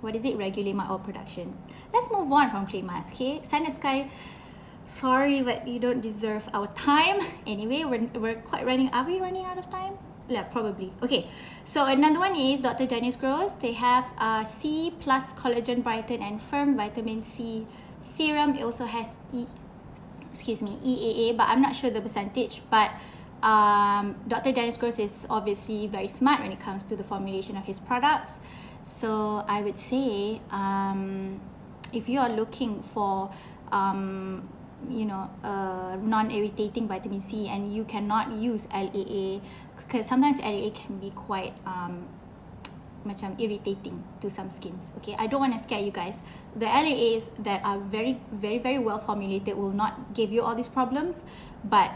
[SPEAKER 1] regulate my oil production. Let's move on from clay mask. Okay, Sand Sky, sorry, but you don't deserve our time. Anyway, we're quite running. Are we running out of time? Yeah, probably. Okay, so another one is Dr. Dennis Gross. They have C plus collagen brighten and firm vitamin C serum. It also has EAA, but I'm not sure the percentage. But Dr. Dennis Gross is obviously very smart when it comes to the formulation of his products. So I would say if you are looking for non-irritating vitamin C and you cannot use LAA, because sometimes LAA can be quite macam irritating to some skins. Okay, I don't want to scare you guys. The LAAs that are very very very well formulated will not give you all these problems, but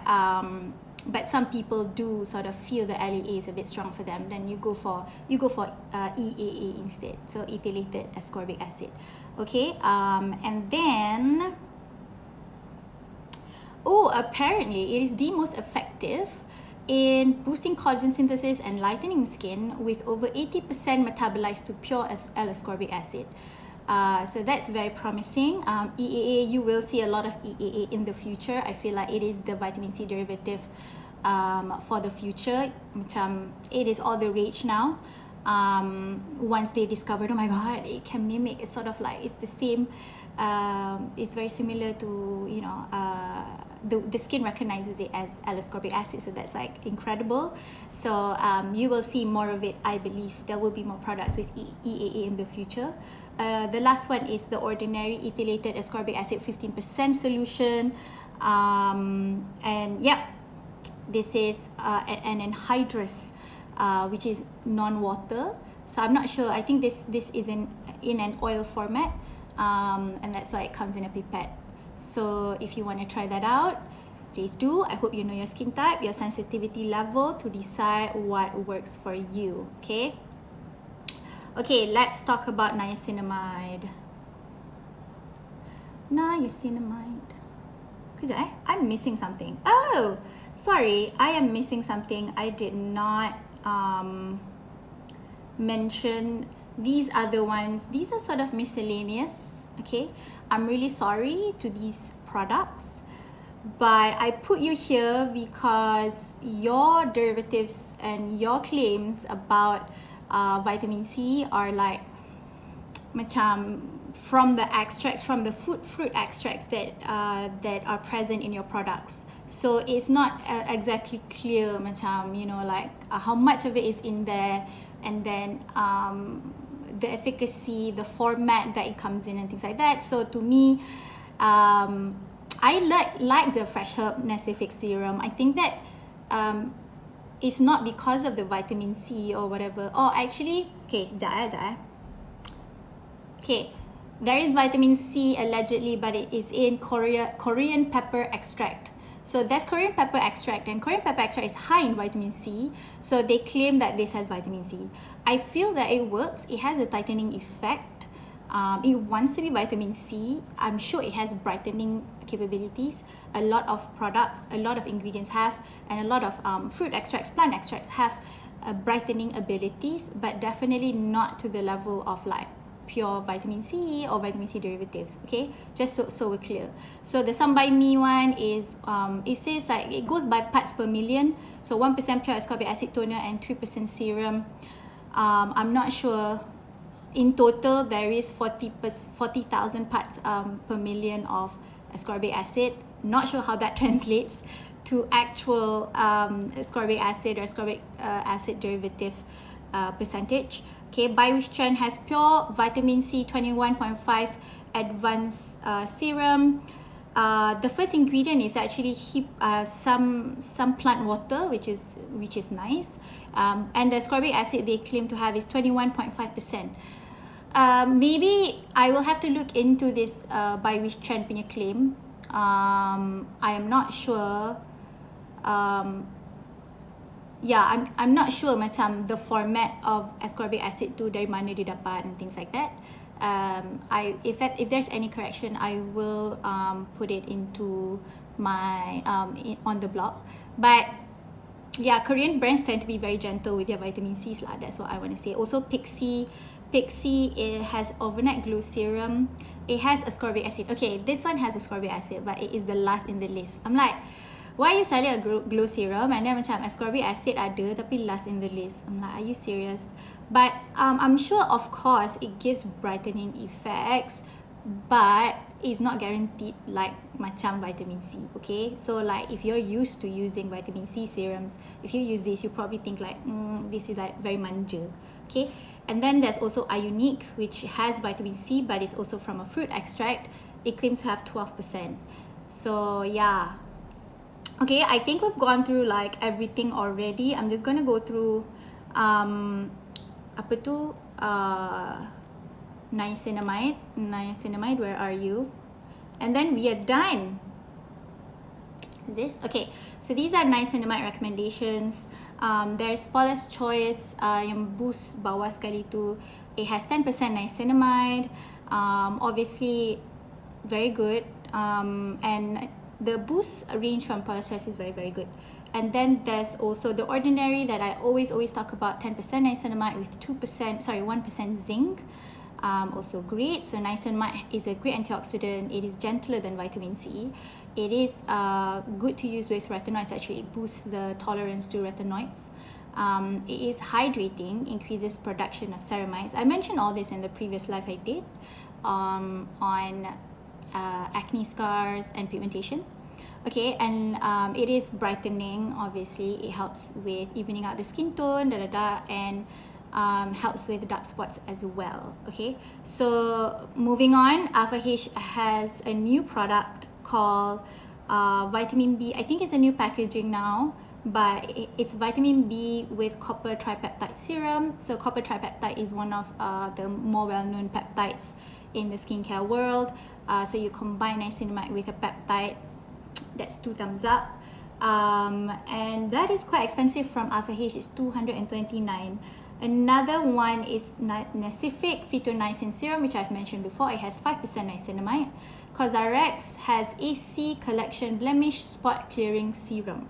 [SPEAKER 1] some people do sort of feel the LAA is a bit strong for them. Then you go for EAA instead, so ethylated ascorbic acid. Okay, and then apparently it is the most effective in boosting collagen synthesis and lightening skin, with over 80% metabolized to pure L-ascorbic acid. So that's very promising. EAA, you will see a lot of EAA in the future. I feel like it is the vitamin C derivative for the future. It is all the rage now. Once they discovered, oh my god, it can mimic, it's sort of like, it's the same, it's very similar to, you know, the skin recognizes it as L-ascorbic acid, so that's like incredible. So you will see more of it. I believe there will be more products with EAA in the future. The last one is the ordinary ethylated ascorbic acid 15% solution, and yep, this is an anhydrous, which is non-water. So I'm not sure, I think this is in an oil format, and that's why it comes in a pipette. So if you want to try that out, please do. I hope you know your skin type, your sensitivity level, to decide what works for you. Okay, let's talk about niacinamide. Kejap, I'm missing something. Oh, sorry, I am missing something. I did not mention these other ones. These are sort of miscellaneous. Okay, I'm really sorry to these products, but I put you here because your derivatives and your claims about vitamin C are like macam from the extracts, from the fruit extracts that are present in your products. So it's not exactly clear macam, you know, like how much of it is in there, and then the efficacy, the format that it comes in, and things like that. So to me, I like the Fresh Herb Nacific Serum. I think that it's not because of the vitamin C or whatever. Oh, actually, okay, okay, there is vitamin C allegedly, but it is in Korean pepper extract. So that's Korean pepper extract, and Korean pepper extract is high in vitamin C, so they claim that this has vitamin C. I feel that it works. It has a tightening effect. It wants to be vitamin C. I'm sure it has brightening capabilities. A lot of products, a lot of ingredients have, and a lot of fruit extracts, plant extracts have brightening abilities, but definitely not to the level of like pure vitamin C or vitamin C derivatives. Okay, just so we're clear. So the Some By Me one is it says like it goes by parts per million, so 1% pure ascorbic acid toner and 3% serum. I'm not sure. In total, there is 40,000 parts per million of ascorbic acid. Not sure how that translates to actual ascorbic acid or ascorbic acid derivative percentage. Okay, Biostrand has pure vitamin C 21.5 advanced serum. The first ingredient is actually some plant water, which is nice, and the ascorbic acid they claim to have is 21.5%. Maybe I will have to look into this by which trend punya claim. I am not sure. I'm not sure macam the format of ascorbic acid tu dari mana dia dapat and things like that. If there's any correction, I will put it into my on the blog. But yeah, Korean brands tend to be very gentle with their vitamin C's lah. That's what I want to say. Also, Pixie, it has overnight glow serum. It has ascorbic acid. Okay, this one has ascorbic acid, but it is the last in the list. I'm like, why are you selling a glow serum and then macam ascorbic acid ada tapi last in the list? I'm like, are you serious? But I'm sure, of course, it gives brightening effects, but it's not guaranteed like macam vitamin C, okay? So like if you're used to using vitamin C serums, if you use this, you probably think like, this is like very manja, okay? And then there's also Ionique, which has vitamin C, but it's also from a fruit extract. It claims to have 12%. So yeah. Okay, I think we've gone through like everything already. I'm just gonna go through niacinamide, where are you? And then we are done. Is this? Okay, so these are niacinamide recommendations. There's Paula's Choice, yang boost bawah sekali tu. It has 10% niacinamide. Obviously, very good. And the boost range from Paula's Choice is very, very good. And then there's also the Ordinary that I always talk about, 10% niacinamide with 1% zinc. Also great. So niacinamide is a great antioxidant. It is gentler than vitamin C. It is good to use with retinoids. Actually, it boosts the tolerance to retinoids. It is hydrating, increases production of ceramides. I mentioned all this in the previous live I did on acne scars and pigmentation. Okay, and it is brightening. Obviously, it helps with evening out the skin tone, and helps with dark spots as well. Okay, so moving on, Alpha H has a new product called vitamin B. I think it's a new packaging now, but it's vitamin B with copper tripeptide serum. So copper tripeptide is one of the more well-known peptides in the skincare world. So you combine niacinamide with a peptide. That's 2 thumbs up. And that is quite expensive from Alpha H. It's $229. Another one is Nacific Phytoniacin Serum, which I've mentioned before. It has 5% niacinamide. CosRx has AC Collection Blemish Spot Clearing Serum.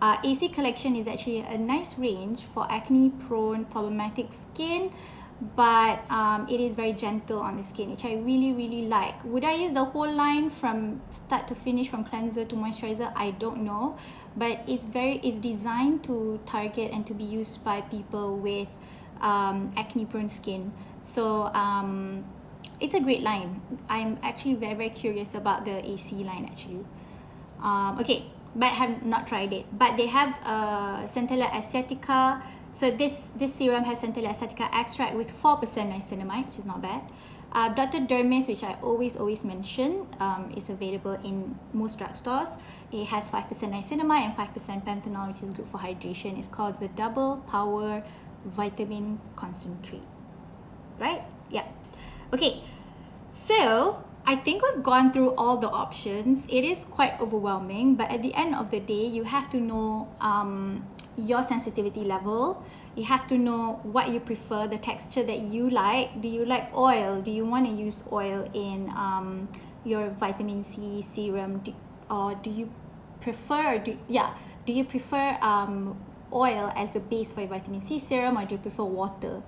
[SPEAKER 1] AC Collection is actually a nice range for acne-prone, problematic skin, but it is very gentle on the skin, which I really, really like. Would I use the whole line from start to finish, from cleanser to moisturizer? I don't know, but it's designed to target and to be used by people with acne-prone skin. So it's a great line. I'm actually very, very curious about the AC line actually. Okay, but I have not tried it. But they have Centella Asiatica. So this serum has Centella Asiatica extract with 4% niacinamide, which is not bad. Dr. Dermis, which I always mention, is available in most drugstores. It has 5% niacinamide and 5% panthenol, which is good for hydration. It's called the Double Power Vitamin Concentrate. Right? Yeah. Okay. So I think we've gone through all the options. It is quite overwhelming, but at the end of the day, you have to know your sensitivity level. You have to know what you prefer, the texture that you like. Do you like oil? Do you want to use oil in your vitamin C serum? Or do you prefer oil as the base for your vitamin C serum, or do you prefer water?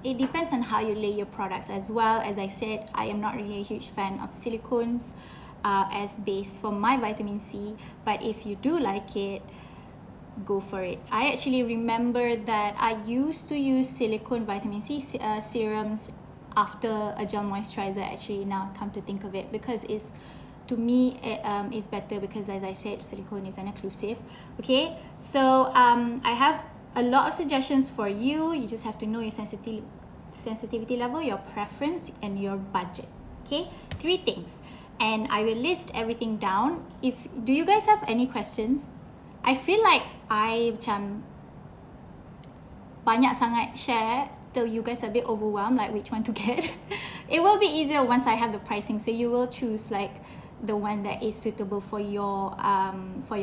[SPEAKER 1] It depends on how you lay your products as well. As I said, I am not really a huge fan of silicones as base for my vitamin C, but if you do like it, go for it. I actually remember that I used to use silicone vitamin C serums after a gel moisturizer, actually, now come to think of it, because it's, to me, it's better because, as I said, silicone is an occlusive. Okay, so I have a lot of suggestions for you. You just have to know your sensitivity level, your preference, and your budget. Okay, 3 things, and I will list everything down. Do you guys have any questions? I feel like I macam banyak sangat share till you guys are a bit overwhelmed, like which one to get. It will be easier once I have the pricing, so you will choose like the one that is suitable for your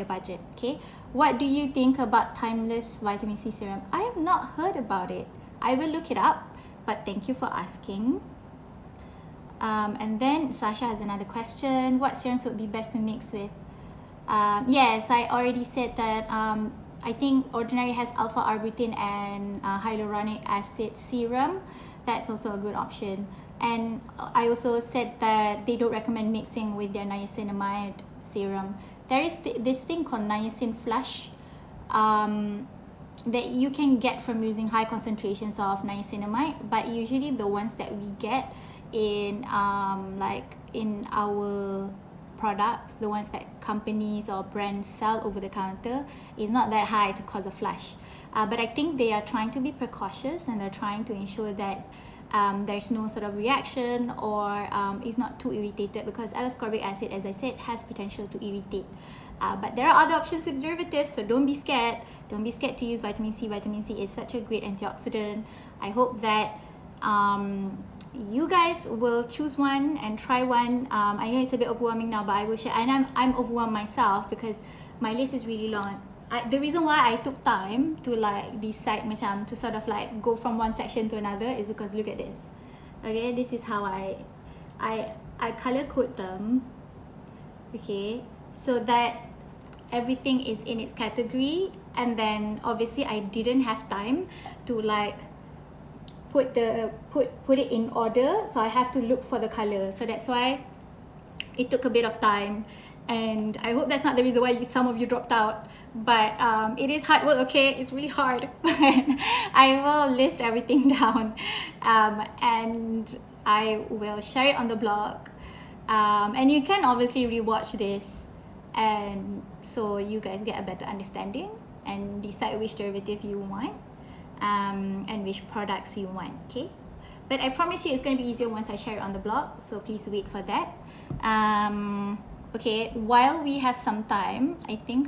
[SPEAKER 1] budget. Okay, what do you think about timeless vitamin C serum? I have not heard about it. I will look it up, but thank you for asking. And then Sasha has another question. What serums would be best to mix with? Yes, I already said that. I think Ordinary has alpha-arbutin and hyaluronic acid serum. That's also a good option. And I also said that they don't recommend mixing with their niacinamide serum. There is this thing called niacin flush that you can get from using high concentrations of niacinamide, but usually the ones that we get in like in our products, the ones that companies or brands sell over the counter, is not that high to cause a flush. But I think they are trying to be precautious, and they're trying to ensure that there's no sort of reaction, or it's not too irritated, because L-ascorbic acid, as I said, has potential to irritate. But there are other options with derivatives, so don't be scared. Don't be scared to use vitamin C. Vitamin C is such a great antioxidant. I hope that you guys will choose one and try one. I know it's a bit overwhelming now, but I will share. And I'm overwhelmed myself because my list is really long. The reason why I took time to like decide macam to sort of like go from one section to another is because look at this. Okay, this is how I color code them. Okay, so that everything is in its category, and then obviously I didn't have time to like put it in order, so I have to look for the color. So that's why it took a bit of time, and I hope that's not the reason why some of you dropped out. But it is hard work, okay? It's really hard. But I will list everything down, and I will share it on the blog. And you can obviously rewatch this, and so you guys get a better understanding and decide which derivative you want. And which products you want, okay? But I promise you it's going to be easier once I share it on the blog, so please wait for that. Okay, while we have some time, I think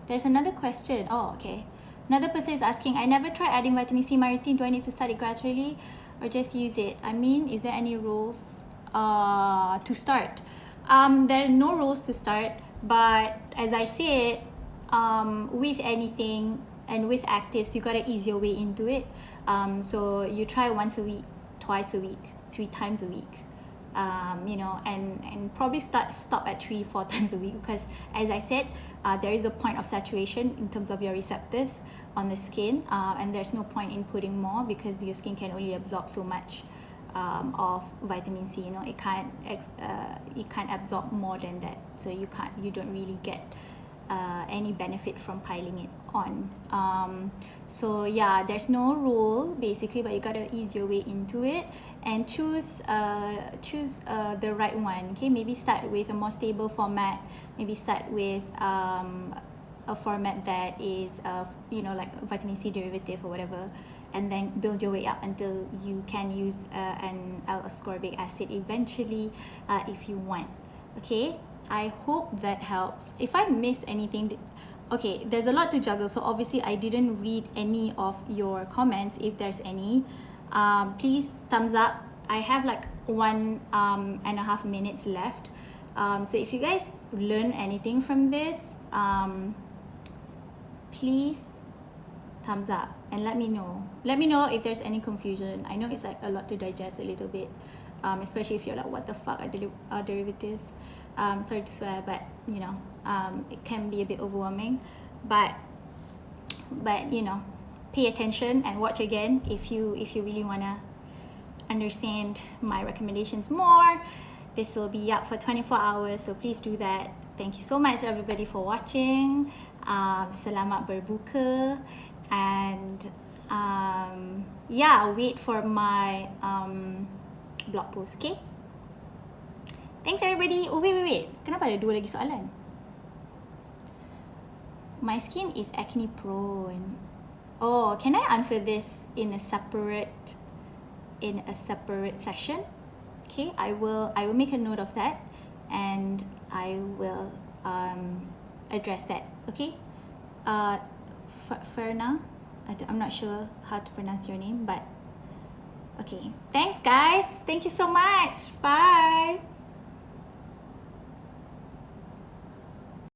[SPEAKER 1] there's another question. Oh, okay. Another person is asking, I never tried adding vitamin C in my routine. Do I need to start it gradually or just use it? I mean, is there any rules to start? There are no rules to start, but as I said, with anything, and with actives, you gotta ease your way into it. So you try once a week, twice a week, 3 times a week. You know, and probably stop at 3-4 times a week, because as I said, there is a point of saturation in terms of your receptors on the skin, and there's no point in putting more because your skin can only absorb so much of vitamin C. You know, it can't absorb more than that, so you don't really get any benefit from piling it on. So yeah, there's no rule basically, but you gotta ease your way into it and choose the right one. Okay, maybe start with a more stable format. Maybe start with a format that is you know, like vitamin C derivative or whatever, and then build your way up until you can use an L-ascorbic acid eventually, if you want. Okay, I hope that helps. If I miss anything, okay, there's a lot to juggle, so obviously I didn't read any of your comments. If there's any, please thumbs up. I have like 1.5 minutes left, so if you guys learn anything from this, please thumbs up and let me know if there's any confusion. I know it's like a lot to digest a little bit, especially if you're like, what the fuck are derivatives? Sorry to swear, but you know, it can be a bit overwhelming, but you know, pay attention and watch again if you really want to understand my recommendations more. This will be up for 24 hours, so please do that. Thank you so much everybody for watching. Selamat berbuka, and yeah, wait for my blog post, okay? Thanks everybody. Oh wait, kenapa ada 2 lagi soalan? My skin is acne prone. Oh, can I answer this in a separate session? Okay, I will make a note of that, and I will address that. Okay, Ferna, I'm not sure how to pronounce your name, but okay. Thanks, guys. Thank you so much. Bye.